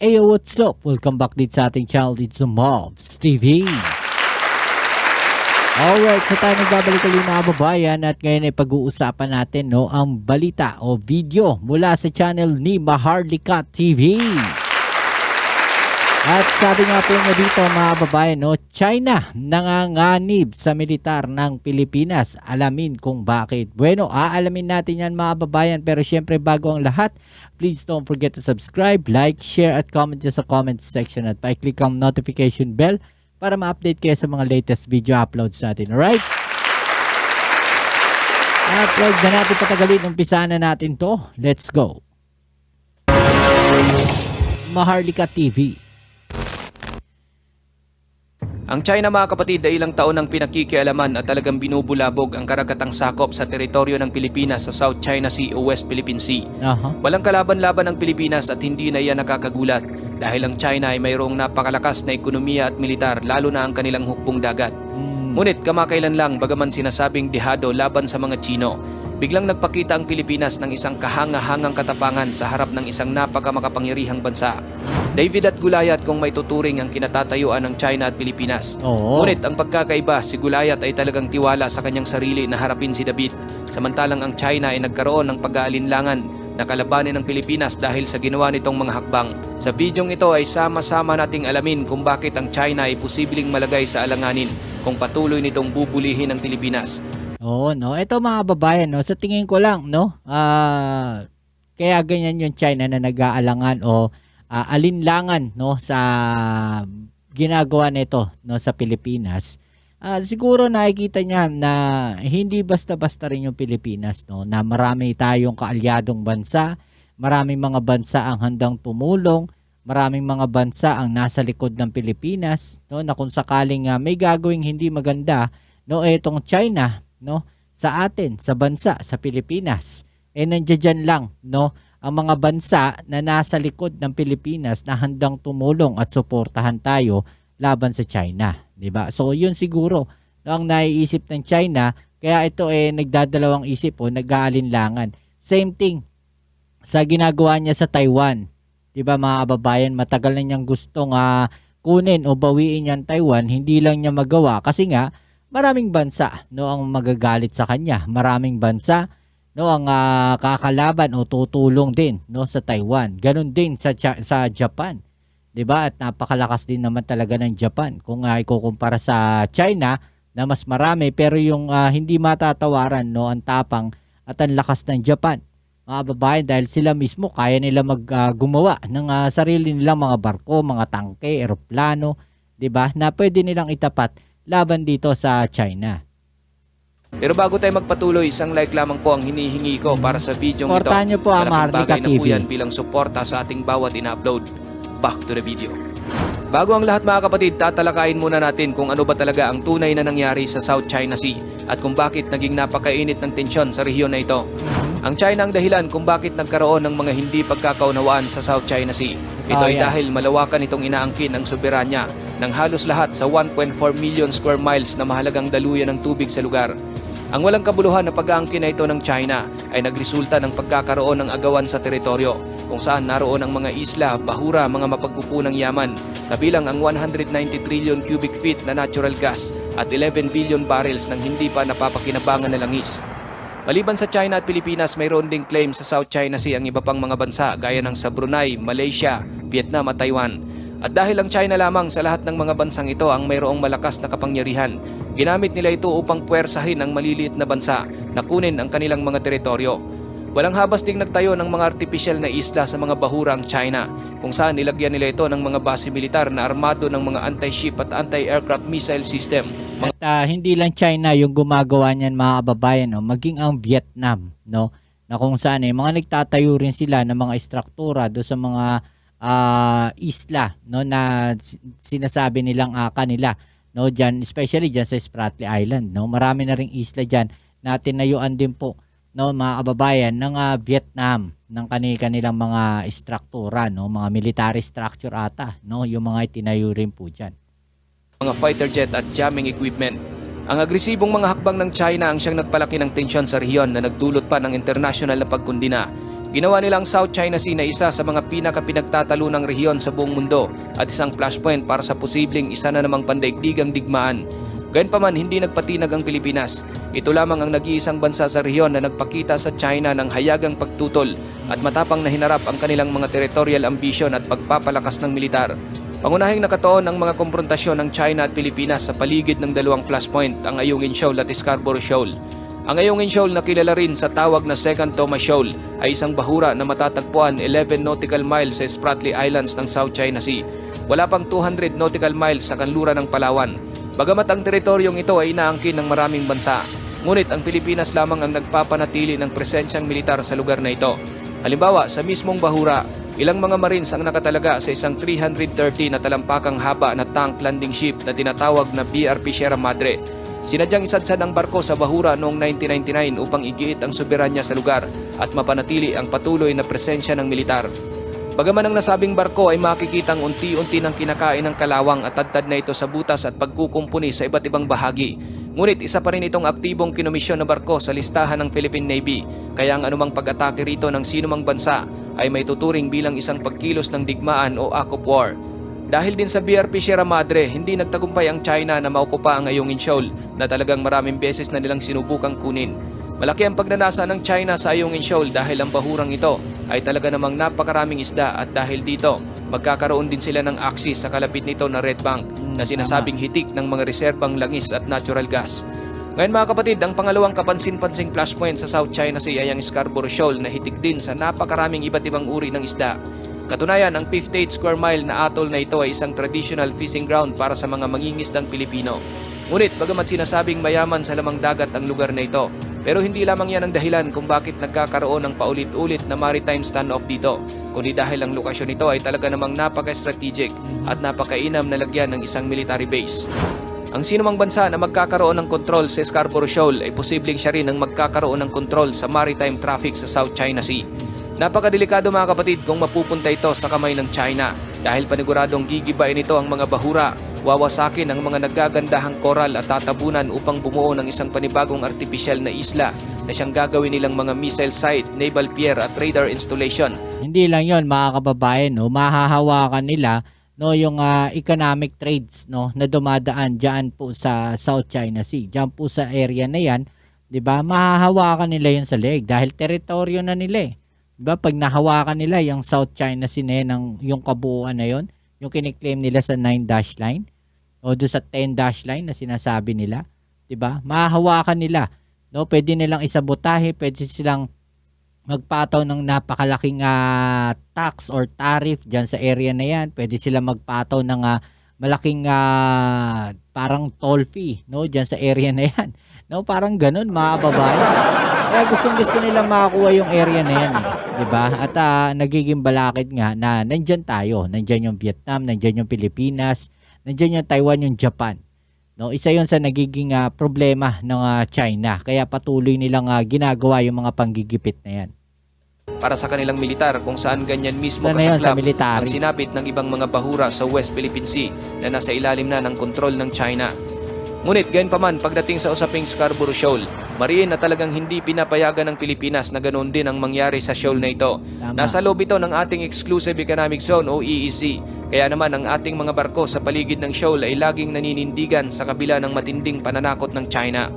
Ayo, what's up? Welcome back dito sa ating channel dito sa Mobs TV. Alright, so tayo nagbabalik ulit mga kababayan at ngayon ay pag-uusapan natin ang balita o video mula sa channel ni Maharlika TV. At sabi nga po niya dito mga kababayan, China nanganganib sa militar ng Pilipinas. Alamin kung bakit. Bueno, aalamin natin yan mga kababayan, pero syempre bago ang lahat, please don't forget to subscribe, like, share at comment sa comment section at pa-click ang notification bell para ma-update kayo sa mga latest video uploads natin. Alright? At huwag na natin patagalin, umpisa na natin to. Let's go! Maharlika TV. Ang China mga kapatid ay ilang taon ng pinakikialaman at talagang binubulabog ang karagatang sakop sa teritoryo ng Pilipinas sa South China Sea o West Philippine Sea. Walang kalaban-laban ang Pilipinas at hindi na iyan nakakagulat dahil ang China ay mayroong napakalakas na ekonomiya at militar lalo na ang kanilang hukbong dagat. Ngunit kamakailan lang bagaman sinasabing dehado laban sa mga Chino, biglang nagpakita ang Pilipinas ng isang kahanga-hangang katapangan sa harap ng isang napakamakapangyarihang bansa. David at Gulayat kung may tuturing ang kinatatayuan ng China at Pilipinas. Ngunit ang pagkakaiba, si Gulayat ay talagang tiwala sa kanyang sarili na harapin si David. Samantalang ang China ay nagkaroon ng pag-aalinlangan na kalabanin ng Pilipinas dahil sa ginawa nitong mga hakbang. Sa bidyong ito ay sama-sama nating alamin kung bakit ang China ay posibleng malagay sa alanganin kung patuloy nitong bubulihin ang Pilipinas. Ito mga babayan, sa tingin ko lang, kaya ganyan yung China na nag-aalangan o alinlangan sa ginagawa nito sa Pilipinas. Siguro nakikita niya na hindi basta-basta rin yung Pilipinas, na marami tayong kaalyadong bansa, maraming mga bansa ang handang tumulong, maraming mga bansa ang nasa likod ng Pilipinas, na kung sakaling may gagawing hindi maganda, itong China, sa atin, sa bansa, sa Pilipinas, nandiyan lang, ang mga bansa na nasa likod ng Pilipinas na handang tumulong at suportahan tayo laban sa China, 'di ba? So, yun siguro ang naiisip ng China, kaya ito nagdadalawang isip nag-aalinlangan. Same thing sa ginagawa niya sa Taiwan. 'Di ba mga kababayan, matagal na niyang gustong kunin o bawiin yung Taiwan, hindi lang niya magawa kasi nga maraming bansa ang magagalit sa kanya. Maraming bansa ang kakalaban o tutulong din sa Taiwan. Ganun din sa Japan. 'Di ba? At napakalakas din naman talaga ng Japan kung ikukumpara sa China na mas marami, pero yung hindi matatawaran ang tapang at ang lakas ng Japan. Mga babae, dahil sila mismo kaya nila gumawa ng sarili nilang mga barko, mga tangke, eroplano, 'di ba? Na pwede nilang itapat laban dito sa China. Pero bago tayo magpatuloy, isang like lamang po ang hinihingi ko para sa video ito. Suportahan niyo po ang Maharlika bagay na po TV. yan bilang suporta sa ating bawat ina-upload. Back to the video. Bago ang lahat mga kapatid, tatalakayin muna natin kung ano ba talaga ang tunay na nangyari sa South China Sea at kung bakit naging napakainit ng tensyon sa rehiyon na ito. Ang China ang dahilan kung bakit nagkaroon ng mga hindi pagkakaunawaan sa South China Sea. Ito ay dahil malawakan itong inaangkin ang soberanya ng halos lahat sa 1.4 million square miles na mahalagang daluyan ng tubig sa lugar. Ang walang kabuluhan na pag-aangkin na ito ng China ay nagresulta ng pagkakaroon ng agawan sa teritoryo kung saan naroon ang mga isla, bahura, mga mapagkukunang yaman, kabilang ang 190 trillion cubic feet na natural gas at 11 billion barrels ng hindi pa napapakinabangan na langis. Maliban sa China at Pilipinas, mayroon ding claim sa South China Sea ang iba pang mga bansa gaya ng sa Brunei, Malaysia, Vietnam at Taiwan. At dahil ang China lamang sa lahat ng mga bansang ito ang mayroong malakas na kapangyarihan, ginamit nila ito upang puwersahin ang maliliit na bansa na kunin ang kanilang mga teritoryo. Walang habas ding nagtayo ng mga artipisyal na isla sa mga bahura ang China, kung saan nilagyan nila ito ng mga base militar na armado ng mga anti-ship at anti-aircraft missile system. At hindi lang China yung gumagawa niyan mga kababayan, maging ang Vietnam, na kung saan mga nagtatayo rin sila ng mga istruktura do sa mga isla na sinasabi nilang kanila, diyan, especially diyan sa Spratly Island, marami na ring isla diyan na tinayuan din po mga kababayan ng Vietnam ng kanilang mga istruktura, mga military structure ata, yung mga itinayo rin po diyan. Mga fighter jet at jamming equipment. Ang agresibong mga hakbang ng China ang siyang nagpalaki ng tensyon sa rehiyon na nagdulot pa ng internasyonal na pagkundina. Ginawa nila ang South China Sea na isa sa mga pinakapinagtatalunang rehiyon sa buong mundo at isang flashpoint para sa posibleng isa na namang pandaigdigang digmaan. Gayunpaman, hindi nagpatinag ang Pilipinas. Ito lamang ang nag-iisang bansa sa rehiyon na nagpakita sa China ng hayagang pagtutol at matapang na hinarap ang kanilang mga territorial ambition at pagpapalakas ng militar. Pangunahing nakatuon ang mga komprontasyon ng China at Pilipinas sa paligid ng dalawang flashpoint, ang Ayungin Shoal at Scarborough Shoal. Ang Ayungin Shoal na kilala rin sa tawag na Second Thomas Shoal ay isang bahura na matatagpuan 11 nautical miles sa Spratly Islands ng South China Sea. Wala pang 200 nautical miles sa kanluran ng Palawan. Bagamat ang teritoryong ito ay inaangkin ng maraming bansa, ngunit ang Pilipinas lamang ang nagpapanatili ng presensyang militar sa lugar na ito. Halimbawa, sa mismong bahura, ilang mga Marines ang nakatalaga sa isang 330 na talampakang haba na tank landing ship na tinatawag na BRP Sierra Madre. Sinadyang isadsad ang barko sa bahura noong 1999 upang igiit ang soberanya sa lugar at mapanatili ang patuloy na presensya ng militar. Bagaman ang nasabing barko ay makikitang unti-unti ng kinakain ng kalawang at tadtad na ito sa butas at pagkukumpuni sa iba't ibang bahagi, ngunit isa pa rin itong aktibong kinomisyon na barko sa listahan ng Philippine Navy, kaya ang anumang pag-atake rito ng sinumang bansa ay may tuturing bilang isang pagkilos ng digmaan o act of war. Dahil din sa BRP Sierra Madre, hindi nagtagumpay ang China na maukupa ang Ayungin Shoal na talagang maraming beses na nilang sinubukang kunin. Malaki ang pagnanasa ng China sa Ayungin Shoal dahil ang bahurang ito ay talaga namang napakaraming isda at dahil dito, magkakaroon din sila ng aksis sa kalapit nito na Red Bank na sinasabing hitik ng mga reserbang langis at natural gas. Ngayon mga kapatid, ang pangalawang kapansin-pansing flashpoint sa South China Sea ay ang Scarborough Shoal na hitik din sa napakaraming iba't ibang uri ng isda. Katunayan, ang 58 square mile na atoll na ito ay isang traditional fishing ground para sa mga mangingisdang Pilipino. Ngunit bagamat sinasabing mayaman sa lamang dagat ang lugar na ito, pero hindi lamang yan ang dahilan kung bakit nagkakaroon ng paulit-ulit na maritime standoff dito, kundi dahil ang lokasyon nito ay talaga namang napaka-strategic at napakainam na lagyan ng isang military base. Ang sinumang bansa na magkakaroon ng kontrol sa Scarborough Shoal ay posibleng siya rin ang magkakaroon ng kontrol sa maritime traffic sa South China Sea. Napakadelikado mga kapatid kung mapupunta ito sa kamay ng China dahil paniguradong gigibain ito ang mga bahura, wawasakin ang mga naggagandahang koral at tatabunan upang bumuo ng isang panibagong artipisyal na isla na siyang gagawin nilang mga missile site, naval pier at radar installation. Hindi lang yon mga kababayan, no, mahahawakan nila no yung economic trades no na dumadaan diyan po sa South China Sea. Diyan po sa area na yan, 'di ba? Mahahawakan nila 'yon sa leeg dahil teritoryo na nila eh. 'Di ba? Pag nahawakan nila yung South China Sea na yan, yung kabuuan na 'yon, yung kiniklaim nila sa 9 dash line o do sa 10 dash line na sinasabi nila, 'di ba? Mahahawakan nila. No, pwede nilang isabotahe, pwede silang magpataw ng napakalaking tax or tariff diyan sa area na yan. Pwede sila magpataw ng malaking parang toll fee no diyan sa area na yan. No, parang ganun mga kababayan. Kaya gustong-gusto nilang makakuha yung area na yan, 'di ba? At nagiging balakid nga na nandiyan tayo, nandiyan yung Vietnam, nandiyan yung Pilipinas, nandiyan yung Taiwan, yung Japan. No, isa 'yon sa nagiging problema ng China. Kaya patuloy nilang ginagawa yung mga panggigipit na yan. Para sa kanilang militar kung saan ganyan mismo Sana yun, sa kasaklap military. ang sinapit ng ibang mga bahura sa West Philippine Sea na nasa ilalim na ng kontrol ng China. Ngunit gayunpaman pagdating sa usaping Scarborough Shoal, mariin na talagang hindi pinapayagan ng Pilipinas na ganoon din ang mangyari sa shoal na ito. Tama. Nasa loob ito ng ating Exclusive Economic Zone o EEZ. Kaya naman ang ating mga barko sa paligid ng shoal ay laging naninindigan sa kabila ng matinding pananakot ng China.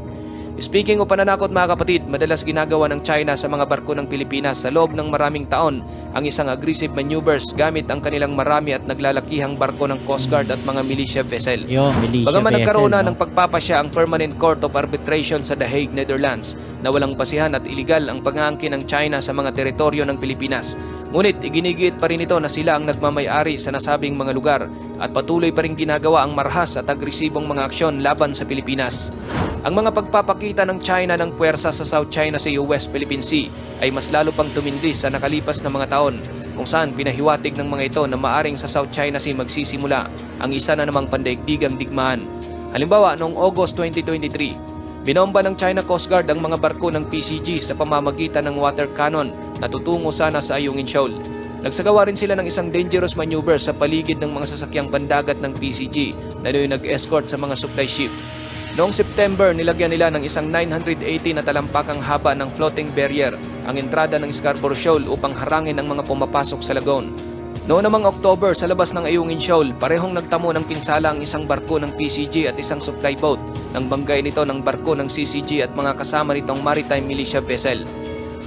Speaking of pananakot mga kapatid, madalas ginagawa ng China sa mga barko ng Pilipinas sa loob ng maraming taon ang isang aggressive maneuvers gamit ang kanilang marami at naglalakihang barko ng Coast Guard at mga militia vessel. Yo, militia Bagaman vessel, nagkaroon na no? ng pagpapasya ang Permanent Court of Arbitration sa The Hague, Netherlands na walang basihan at iligal ang pag-aangkin ng China sa mga teritoryo ng Pilipinas. Ngunit iginigiit pa rin ito na sila ang nagmamay-ari sa nasabing mga lugar at patuloy pa rin ginagawa ang marahas at agresibong mga aksyon laban sa Pilipinas. Ang mga pagpapakita ng China ng puwersa sa South China Sea o West Philippine Sea ay mas lalo pang tumindi sa nakalipas na mga taon kung saan pinahiwatig ng mga ito na maaring sa South China Sea magsisimula ang isa na namang pandaigdigang digmaan. Halimbawa, noong August 2023, binomba ng China Coast Guard ang mga barko ng PCG sa pamamagitan ng water cannon na tutungo sana sa Ayungin Shoal. Nagsagawa rin sila ng isang dangerous maneuver sa paligid ng mga sasakyang pandagat ng PCG na nag-escort sa mga supply ship. Noong September, nilagyan nila ng isang 980 na talampakang haba ng floating barrier ang entrada ng Scarborough Shoal upang harangin ang mga pumapasok sa lagoon. Noong namang October, sa labas ng Ayungin Shoal, parehong nagtamo ng pinsala ang isang barko ng PCG at isang supply boat nang banggay nito ng barko ng CCG at mga kasama nitong maritime militia vessel.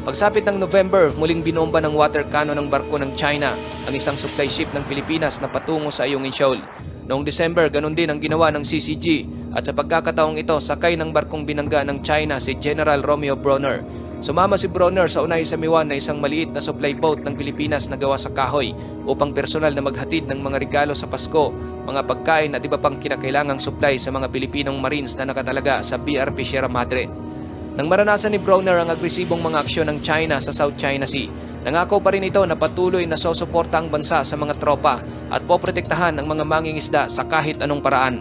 Pagsapit ng November, muling binomba ng water cannon ng barko ng China ang isang supply ship ng Pilipinas na patungo sa Ayungin Shoal. Noong December, ganun din ang ginawa ng CCG at sa pagkakataong ito, sakay ng barkong binangga ng China si General Romeo Bronner. Sumama si Bronner sa Unay Samiwan na isang maliit na supply boat ng Pilipinas na gawa sa kahoy upang personal na maghatid ng mga regalo sa Pasko, mga pagkain at iba pang kinakailangang supply sa mga Pilipinong Marines na nakatalaga sa BRP Sierra Madre. Nang maranasan ni Bronner ang agresibong mga aksyon ng China sa South China Sea, nangako pa rin ito na patuloy na sosuporta ang bansa sa mga tropa at poprotektahan ang mga mangingisda sa kahit anong paraan.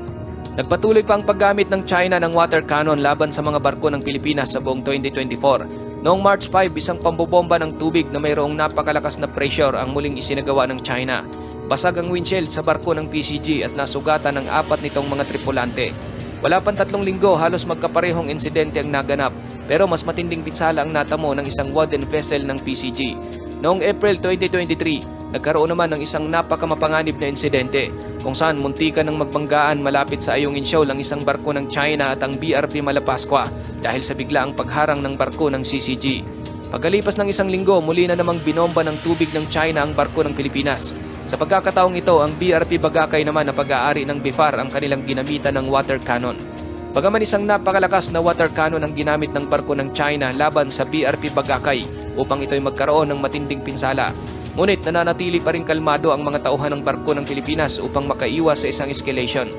Nagpatuloy pa ang paggamit ng China ng water cannon laban sa mga barko ng Pilipinas sa buong 2024. Noong March 5, isang pambobomba ng tubig na mayroong napakalakas na pressure ang muling isinagawa ng China. Basag ang windshield sa barko ng PCG at nasugatan ng 4 nitong mga tripulante. Wala pang 3 linggo, halos magkaparehong insidente ang naganap, pero mas matinding pinsala ang natamo ng isang wooden vessel ng PCG. Noong April 2023, nagkaroon naman ng isang napakamapanganib na insidente kung saan muntikan ng magbanggaan malapit sa Ayungin Shoal ang isang barko ng China at ang BRP Malapascua dahil sa biglaang pagharang ng barko ng CCG. Pagkalipas ng 1 linggo, muli na namang binomba ng tubig ng China ang barko ng Pilipinas. Sa pagkakataong ito, ang BRP Bagakay naman na pag-aari ng BIFAR ang kanilang ginamitan ng water cannon. Bagaman isang napakalakas na water cannon ang ginamit ng barko ng China laban sa BRP Bagakay upang ito'y magkaroon ng matinding pinsala, ngunit nananatili pa rin kalmado ang mga tauhan ng barko ng Pilipinas upang makaiwas sa isang escalation.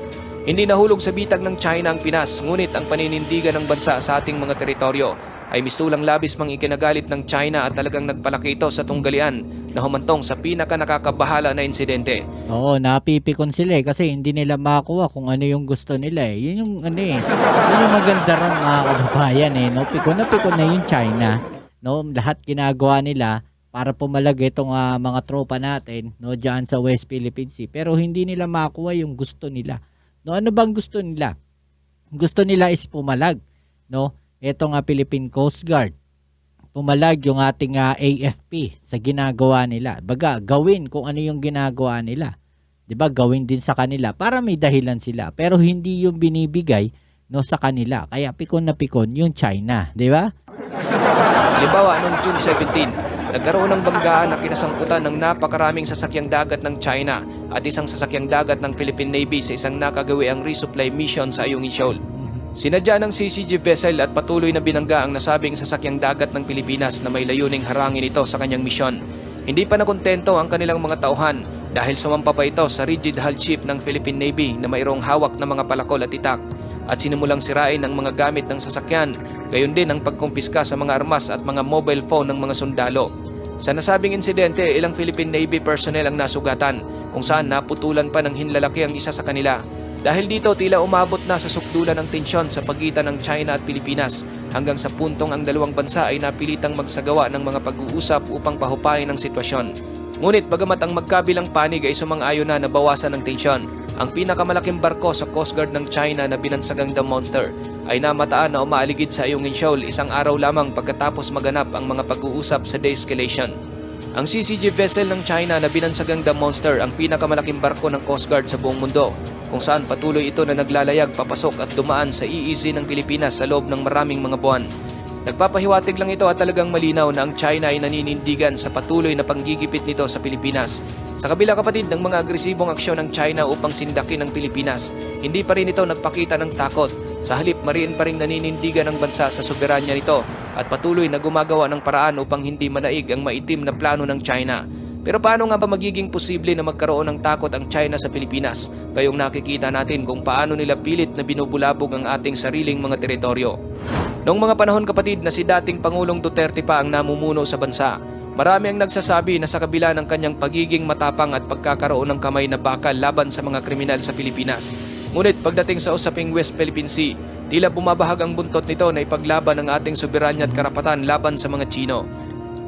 Hindi nahulog sa bitag ng China ang Pinas, ngunit ang paninindigan ng bansa sa ating mga teritoryo ay mistulang labis mang ikinagalit ng China at talagang nagpalaki ito sa tunggalian na humantong sa pinaka-nakakabahala na insidente. Oo, napipikon sila kasi hindi nila makuha kung ano yung gusto nila Yun yung yun yung maganda ron mga kababayan no? Pikon na yung China. No, lahat ginagawa nila para pumalag itong mga tropa natin no diyan sa West Philippine Sea, pero hindi nila makuha yung gusto nila. No, ano bang gusto nila? Gusto nila is pumalag, no? Ito nga Philippine Coast Guard. Pumalag yung ating AFP sa ginagawa nila. Baga, gawin kung ano yung ginagawa nila. 'Di ba? Gawin din sa kanila para may dahilan sila, pero hindi yung binibigay no sa kanila. Kaya pikon na pikon yung China, 'di ba? Halimbawa, noong June 17, nagkaroon ng banggaan na kinasangkutan ng napakaraming sasakyang dagat ng China at isang sasakyang dagat ng Philippine Navy sa isang nakagawiang resupply mission sa Ayungin Shoal. Sinadya ng CCG vessel at patuloy na binangga ang nasabing sasakyang dagat ng Pilipinas na may layuning harangin ito sa kanyang misyon. Hindi pa nakontento ang kanilang mga tauhan dahil sumampa pa ito sa rigid hull ship ng Philippine Navy na mayroong hawak na mga palakol at itak at sinimulang sirain ang mga gamit ng sasakyan, gayon din ang pagkumpiska sa mga armas at mga mobile phone ng mga sundalo. Sa nasabing insidente, ilang Philippine Navy personnel ang nasugatan kung saan naputulan pa ng hinlalaki ang isa sa kanila. Dahil dito, tila umabot na sa sukdulan ng tensyon sa pagitan ng China at Pilipinas hanggang sa puntong ang dalawang bansa ay napilitang magsagawa ng mga pag-uusap upang pahupain ang sitwasyon. Ngunit bagamat ang magkabilang panig ay sumang-ayon na nabawasan ng tensyon, ang pinakamalaking barko sa Coast Guard ng China na binansagang The Monster ay namataan na umaaligid sa Ayungin Shoal 1 araw lamang pagkatapos maganap ang mga pag-uusap sa de-escalation. Ang CCG vessel ng China na binansagang The Monster ang pinakamalaking barko ng Coast Guard sa buong mundo, kung saan patuloy ito na naglalayag papasok at dumaan sa EEZ ng Pilipinas sa loob ng maraming mga buwan. Nagpapahiwatig lang ito at talagang malinaw na ang China ay naninindigan sa patuloy na panggigipit nito sa Pilipinas. Sa kabila kapatid ng mga agresibong aksyon ng China upang sindakin ang Pilipinas, hindi pa rin ito nagpakita ng takot. Sa halip, mariin pa rin naninindigan ng bansa sa soberanya nito at patuloy na gumagawa ng paraan upang hindi manaig ang maitim na plano ng China. Pero paano nga ba magiging posible na magkaroon ng takot ang China sa Pilipinas? Gayong nakikita natin kung paano nila pilit na binubulabog ang ating sariling mga teritoryo. Noong mga panahon kapatid na si dating Pangulong Duterte pa ang namumuno sa bansa, marami ang nagsasabi na sa kabila ng kanyang pagiging matapang at pagkakaroon ng kamay na bakal laban sa mga kriminal sa Pilipinas. Ngunit pagdating sa usaping West Philippine Sea, tila bumabahag ang buntot nito na ipaglaban ang ating soberanya at karapatan laban sa mga Chino.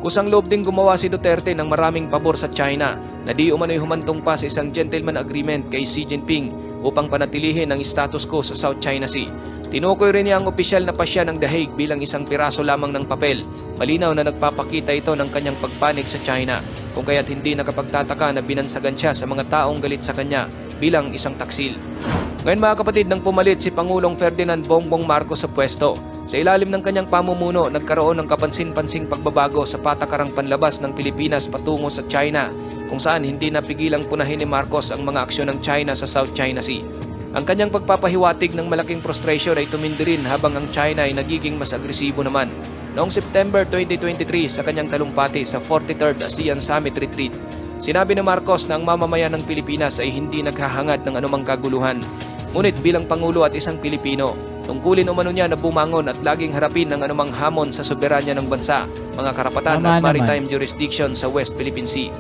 Kusang loob din gumawa si Duterte ng maraming pabor sa China na di umano'y humantong pa sa isang gentleman agreement kay Xi Jinping upang panatilihin ang status quo sa South China Sea. Tinukoy rin niya ang opisyal na pasya ng The Hague bilang isang piraso lamang ng papel. Malinaw na nagpapakita ito ng kanyang pagpanig sa China, kung kaya't hindi nakapagtataka na binansagan siya sa mga taong galit sa kanya bilang isang taksil. Ngayon mga kapatid, nang pumalit si Pangulong Ferdinand Bongbong Marcos sa pwesto, sa ilalim ng kanyang pamumuno, nagkaroon ng kapansin-pansing pagbabago sa patakarang panlabas ng Pilipinas patungo sa China, kung saan hindi napigilang punahin ni Marcos ang mga aksyon ng China sa South China Sea. Ang kanyang pagpapahiwatig ng malaking frustration ay tumindi rin habang ang China ay nagiging mas agresibo naman. Noong September 2023 sa kanyang talumpati sa 43rd ASEAN Summit Retreat, sinabi ni Marcos na ang mamamayan ng Pilipinas ay hindi naghahangad ng anumang kaguluhan. Ngunit bilang Pangulo at isang Pilipino, tungkulin umano niya na bumangon at laging harapin ang anumang hamon sa soberanya ng bansa, mga karapatan at maritime jurisdiction sa West Philippine Sea.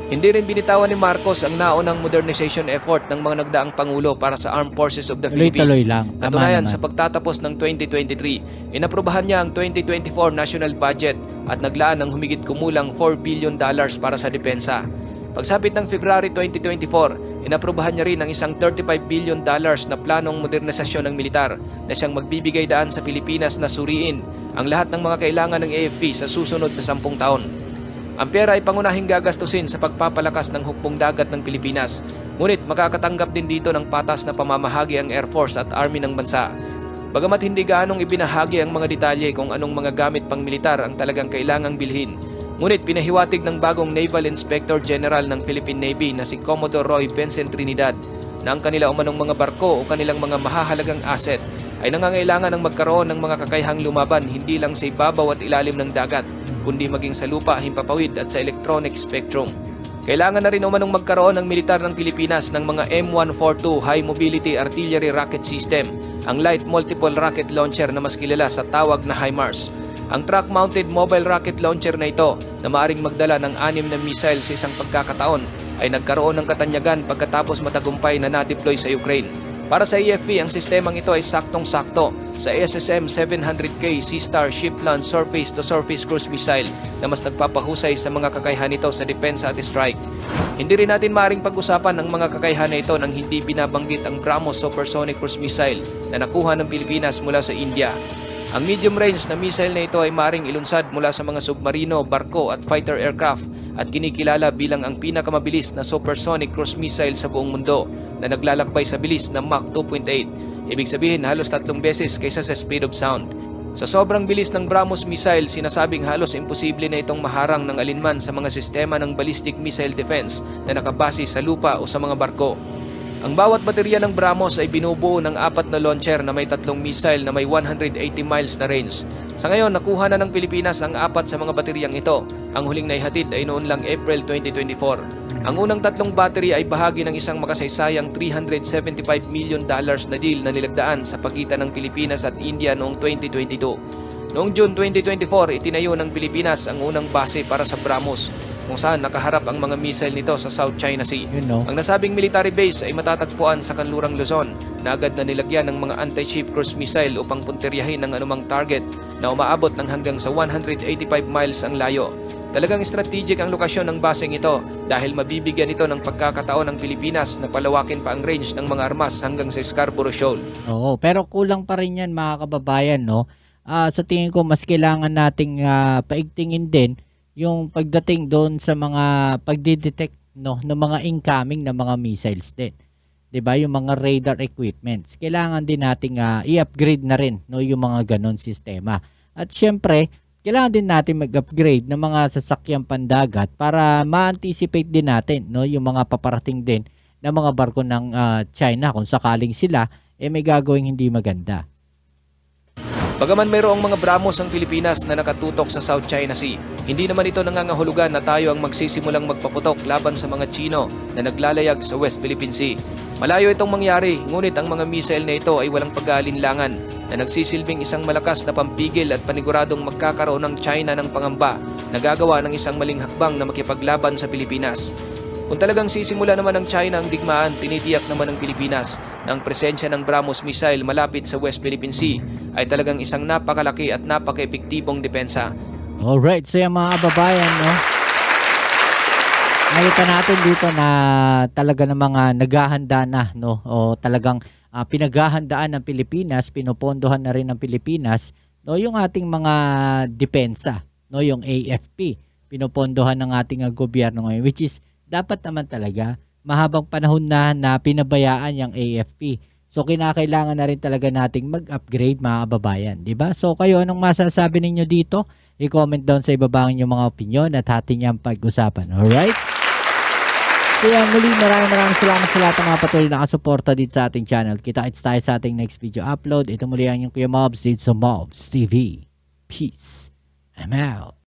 Hindi rin binitawan ni Marcos ang naunang modernization effort ng mga nagdaang Pangulo para sa Armed Forces of the Philippines. Katunayan, sa pagtatapos ng 2023, inaprubahan niya ang 2024 national budget at naglaan ng humigit kumulang $4 billion para sa depensa. Pagsapit ng February 2024, inaprubahan niya rin ang isang $35 billion na planong modernisasyon ng militar na siyang magbibigay daan sa Pilipinas na suriin ang lahat ng mga kailangan ng AFP sa susunod na 10 taon. Ang pera ay pangunahing gagastusin sa pagpapalakas ng hukbong dagat ng Pilipinas, ngunit makakatanggap din dito ng patas na pamamahagi ang Air Force at Army ng bansa. Bagamat hindi gaanong ibinahagi ang mga detalye kung anong mga gamit pang militar ang talagang kailangang bilhin, ngunit pinahiwatig ng bagong Naval Inspector General ng Philippine Navy na si Commodore Roy Vincent Trinidad na ang kanila umanong mga barko o kanilang mga mahahalagang asset ay nangangailangan ng magkaroon ng mga kakayahang lumaban hindi lang sa ibabaw at ilalim ng dagat, kundi maging sa lupa, himpapawid at sa electronic spectrum. Kailangan na rin umanong magkaroon ng militar ng Pilipinas ng mga M142 High Mobility Artillery Rocket System, ang Light Multiple Rocket Launcher na mas kilala sa tawag na HIMARS. Ang truck-mounted mobile rocket launcher na ito na maaring magdala ng 6 na missile sa isang pagkakataon ay nagkaroon ng katanyagan pagkatapos matagumpay na na-deploy sa Ukraine. Para sa AFP, ang sistemang ito ay saktong-sakto sa SSM-700K Sea-Star Ship-Launched Surface-to-Surface Cruise Missile na mas nagpapahusay sa mga kakayahan nito sa depensa at strike. Hindi rin natin maaaring pag-usapan ang mga kakayahan na ito nang hindi binabanggit ang BrahMos Supersonic Cruise Missile na nakuha ng Pilipinas mula sa India. Ang medium-range na missile na ito ay maaaring ilunsad mula sa mga submarino, barko at fighter aircraft at kinikilala bilang ang pinakamabilis na supersonic cruise missile sa buong mundo na naglalakbay sa bilis ng Mach 2.8. Ibig sabihin halos 3 beses kaysa sa speed of sound. Sa sobrang bilis ng BrahMos missile, sinasabing halos imposible na itong maharang ng alinman sa mga sistema ng ballistic missile defense na nakabase sa lupa o sa mga barko. Ang bawat baterya ng BrahMos ay binubuo ng 4 na launcher na may 3 missile na may 180 miles na range. Sa ngayon, nakuha na ng Pilipinas ang 4 sa mga bateryang ito. Ang huling naihatid ay noon lang April 2024. Ang unang 3 battery ay bahagi ng isang makasaysayang $375 million na deal na nilagdaan sa pagitan ng Pilipinas at India noong 2022. Noong June 2024, itinayo ng Pilipinas ang unang base para sa BrahMos, kung saan nakaharap ang mga missile nito sa South China Sea. Ang nasabing military base ay matatagpuan sa kanlurang Luzon na agad na nilagyan ng mga anti-ship cruise missile upang punteryahin ng anumang target na umaabot ng hanggang sa 185 miles ang layo. Talagang strategic ang lokasyon ng baseng ito dahil mabibigyan ito ng pagkakataon ng Pilipinas na palawakin pa ang range ng mga armas hanggang sa Scarborough Shoal. Oo, pero kulang pa rin yan mga kababayan, no? Sa tingin ko mas kailangan nating paigtingin din yung pagdating doon sa mga pagdidetect, no, ng mga incoming na mga missiles din. 'Di ba? Yung mga radar equipments. Kailangan din nating i-upgrade na rin, no, yung mga ganon sistema. At syempre, kailangan din natin mag-upgrade ng mga sasakyang pandagat para ma-anticipate din natin, no, yung mga paparating din na mga barko ng China kung sakaling sila may gagawing hindi maganda. Bagaman mayroong mga BrahMos ang Pilipinas na nakatutok sa South China Sea, hindi naman ito nangangahulugan na tayo ang magsisimulang magpaputok laban sa mga Chino na naglalayag sa West Philippine Sea. Malayo itong mangyari, ngunit ang mga missile na ito ay walang pag-aalinlangan na nagsisilbing isang malakas na pampigil at paniguradong magkakaroon ng China ng pangamba na gagawa ng isang maling hakbang na makipaglaban sa Pilipinas. Kung talagang sisimula naman ng China ang digmaan, tinitiyak naman ng Pilipinas na ang presensya ng BrahMos missile malapit sa West Philippine Sea ay talagang isang napakalaki at napaka-epektibong depensa. Alright, so yung mga kababayan, no? Nakita natin dito na talaga ng mga naghahanda na, no? O talagang pinaghahandaan ng Pilipinas, pinopondohan na rin ng Pilipinas, no, yung ating mga depensa, no, yung AFP, pinopondohan ng ating gobyerno ngayon, which is dapat naman talaga mahabang panahon na pinabayaan yung AFP. So kinakailangan na rin talaga nating mag-upgrade mga kababayan, 'di ba? So kayo, anong masasabi ninyo dito? I-comment down sa ibaba ang inyong mga opinion at ating niyang pag-usapan. Alright? So yan, muli maraming salamat sa lahat ng mga patuloy na nakasuporta dito sa ating channel. Kita-kits tayo sa ating next video upload. Ito muli ang inyong Kuya Mobs dito sa Mobs TV. Peace. I'm out.